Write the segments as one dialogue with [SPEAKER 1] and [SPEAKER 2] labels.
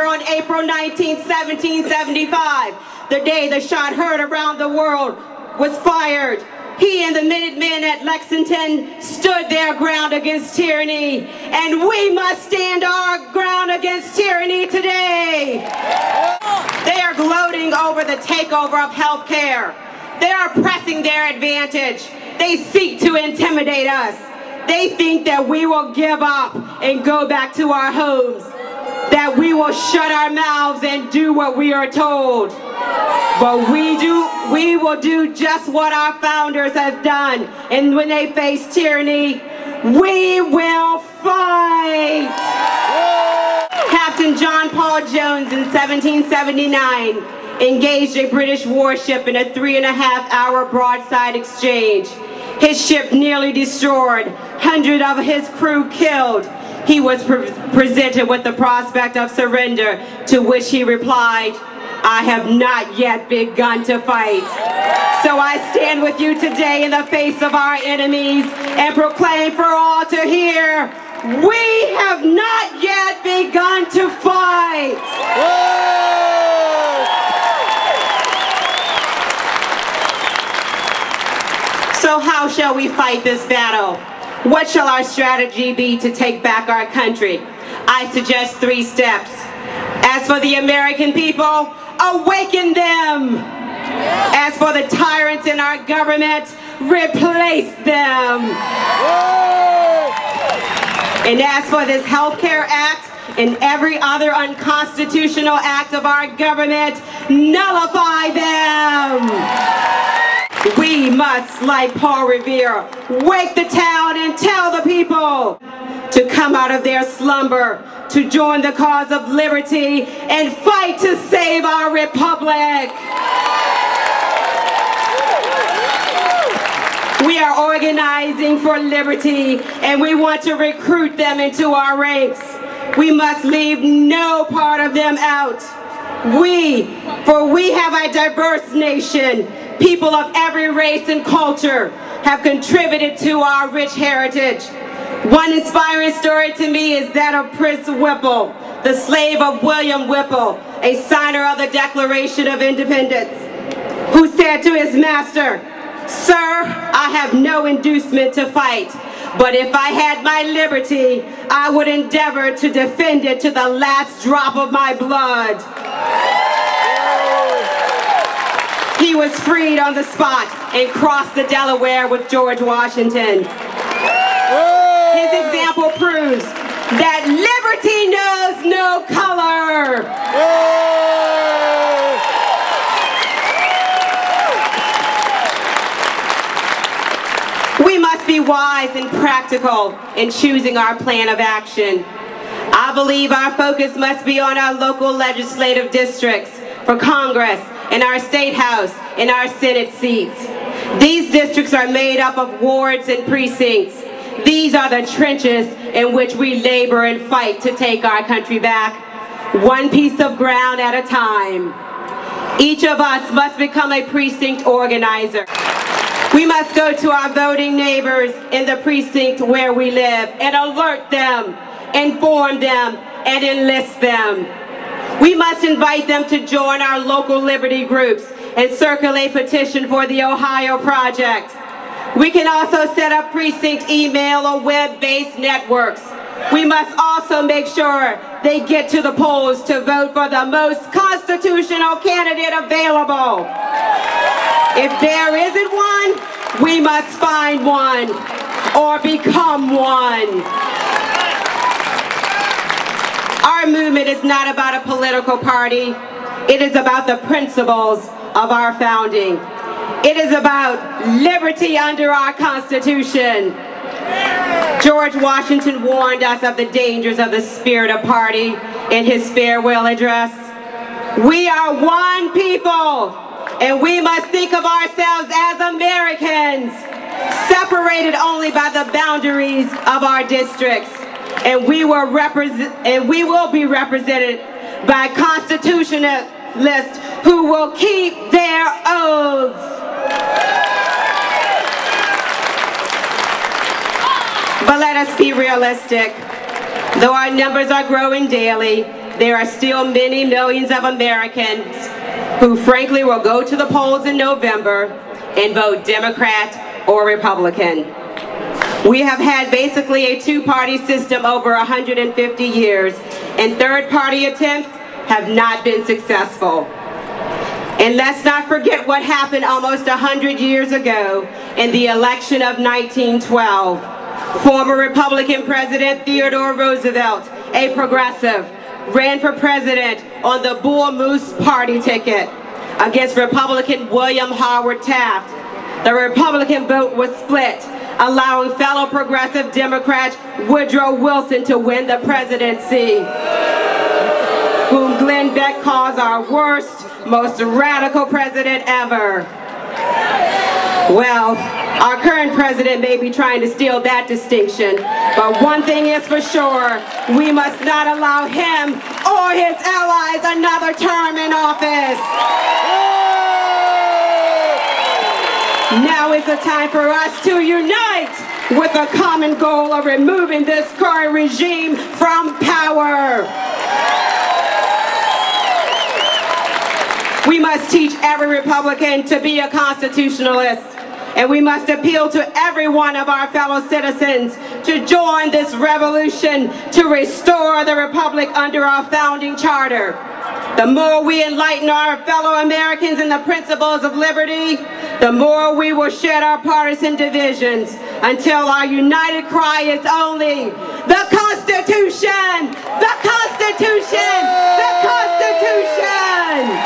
[SPEAKER 1] on April 19, 1775, the day the shot heard around the world was fired. He and the Minutemen at Lexington stood their ground against tyranny, and we must stand our ground against tyranny today. They are gloating over the takeover of health care. They are pressing their advantage. They seek to intimidate us. They think that we will give up and go back to our homes, that we will shut our mouths and do what we are told. But we will do just what our founders have done. And when they face tyranny, we will fight. Captain John Paul Jones in 1779 engaged a British warship in a 3.5-hour broadside exchange. His ship nearly destroyed, hundreds of his crew killed. He was presented with the prospect of surrender, to which he replied, "I have not yet begun to fight." So I stand with you today in the face of our enemies and proclaim for all to hear, we have not yet begun to fight. So how shall we fight this battle? What shall our strategy be to take back our country? I suggest 3 steps. As for the American people, awaken them. As for the tyrants in our government, replace them. And as for this Health Care Act and every other unconstitutional act of our government, nullify them. We must, like Paul Revere, wake the town and tell the people to come out of their slumber, to join the cause of liberty and fight to save our republic. We are organizing for liberty, and we want to recruit them into our ranks. We must leave no part of them out. For we have a diverse nation. People of every race and culture have contributed to our rich heritage. One inspiring story to me is that of Prince Whipple, the slave of William Whipple, a signer of the Declaration of Independence, who said to his master, "Sir, I have no inducement to fight, but if I had my liberty, I would endeavor to defend it to the last drop of my blood." He was freed on the spot and crossed the Delaware with George Washington. His example proves that liberty knows no color. We must be wise and practical in choosing our plan of action. I believe our focus must be on our local legislative districts for Congress, in our State House, in our Senate seats. These districts are made up of wards and precincts. These are the trenches in which we labor and fight to take our country back, one piece of ground at a time. Each of us must become a precinct organizer. We must go to our voting neighbors in the precinct where we live and alert them, inform them, and enlist them. We must invite them to join our local liberty groups and circulate petition for the Ohio Project. We can also set up precinct email or web-based networks. We must also make sure they get to the polls to vote for the most constitutional candidate available. If there isn't one, we must find one or become one. Our movement is not about a political party. It is about the principles of our founding. It is about liberty under our Constitution. George Washington warned us of the dangers of the spirit of party in his farewell address. We are one people, and we must think of ourselves as Americans, separated only by the boundaries of our districts. And we will be represented by constitutionalists who will keep their oaths. But let us be realistic. Though our numbers are growing daily, there are still many millions of Americans who frankly will go to the polls in November and vote Democrat or Republican. We have had basically a two-party system over 150 years, and third-party attempts have not been successful. And let's not forget what happened almost 100 years ago in the election of 1912. Former Republican President Theodore Roosevelt, a progressive, ran for president on the Bull Moose Party ticket against Republican William Howard Taft. The Republican vote was split, allowing fellow progressive Democrat Woodrow Wilson to win the presidency, whom Glenn Beck calls our worst, most radical president ever. Well, our current president may be trying to steal that distinction, but one thing is for sure, we must not allow him or his allies another term in office. Now is the time for us to unite with a common goal of removing this current regime from power. We must teach every Republican to be a constitutionalist, and we must appeal to every one of our fellow citizens to join this revolution to restore the republic under our founding charter. The more we enlighten our fellow Americans in the principles of liberty, the more we will shed our partisan divisions until our united cry is only the Constitution! The Constitution! The Constitution!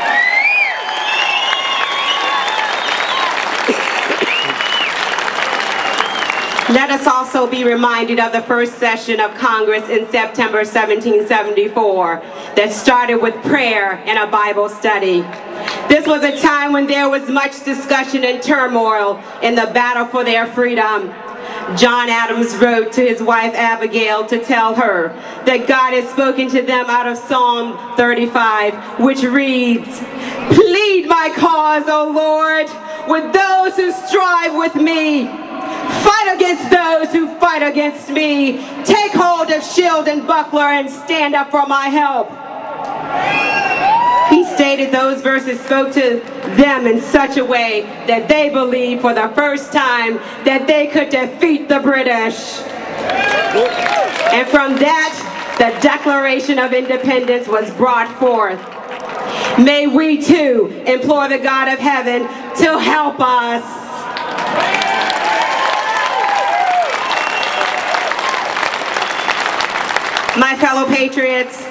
[SPEAKER 1] Let us also be reminded of the first session of Congress in September 1774 that started with prayer and a Bible study. This was a time when there was much discussion and turmoil in the battle for their freedom. John Adams wrote to his wife Abigail to tell her that God had spoken to them out of Psalm 35, which reads, "Plead my cause, O Lord, with those who strive with me. Fight against those who fight against me. Take hold of shield and buckler and stand up for my help." He stated those verses spoke to them in such a way that they believed for the first time that they could defeat the British. And from that, the Declaration of Independence was brought forth. May we too implore the God of heaven to help us. My fellow patriots,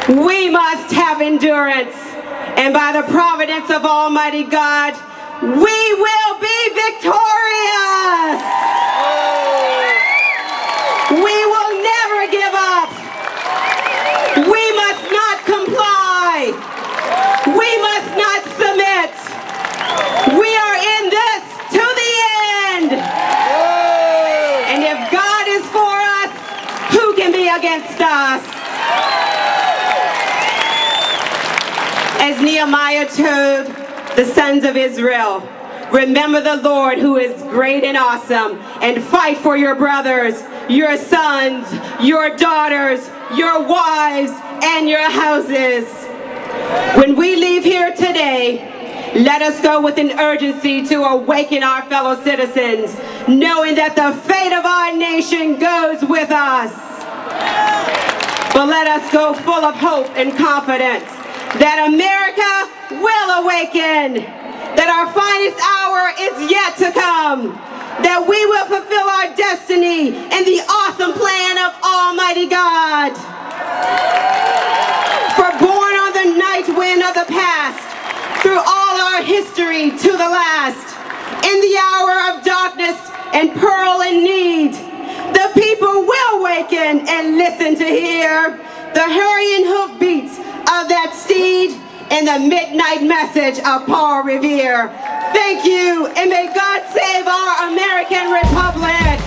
[SPEAKER 1] we must have endurance, and by the providence of Almighty God, we will be victorious. We will never give up. We must not comply. We must not submit. We are in this to the end. And if God is for us, who can be against us? As Nehemiah told the sons of Israel, remember the Lord who is great and awesome, and fight for your brothers, your sons, your daughters, your wives, and your houses. When we leave here today, let us go with an urgency to awaken our fellow citizens, knowing that the fate of our nation goes with us. But let us go full of hope and confidence that America will awaken, that our finest hour is yet to come, that we will fulfill our destiny in the awesome plan of Almighty God. For born on the night wind of the past, through all our history to the last, in the hour of darkness and pearl in need, the people will awaken and listen to hear the hurrying hoofbeats of that steed and the midnight message of Paul Revere. Thank you, and may God save our American Republic.